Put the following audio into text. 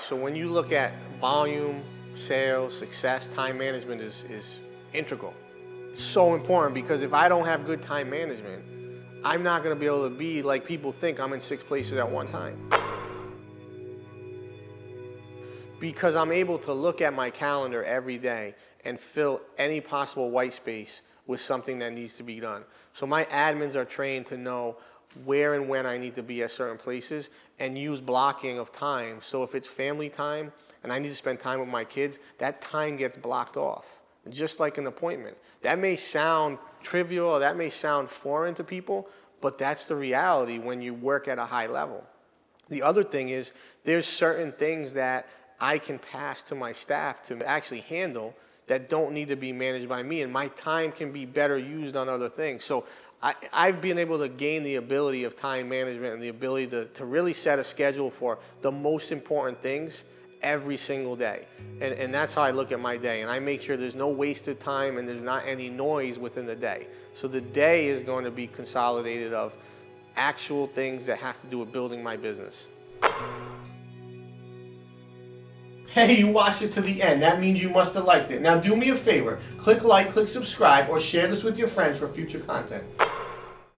So when you look at volume, sales, success, time management is integral. It's so important because if I don't have good time management, I'm not going to be able to be like people think I'm in 6 places at one time. Because I'm able to look at my calendar every day and fill any possible white space with something that needs to be done. So my admins are trained to know where and when I need to be at certain places and use blocking of time. So if it's family time and I need to spend time with my kids, that time gets blocked off, just like an appointment. That may sound trivial or that may sound foreign to people, but that's the reality when you work at a high level. The other thing is there's certain things that I can pass to my staff to actually handle that don't need to be managed by me, and my time can be better used on other things. So I've been able to gain the ability of time management and the ability to really set a schedule for the most important things every single day. And that's how I look at my day. And I make sure there's no wasted time and there's not any noise within the day. So the day is going to be consolidated of actual things that have to do with building my business. Hey, you watched it to the end. That means you must have liked it. Now do me a favor. Click like, click subscribe, or share this with your friends for future content.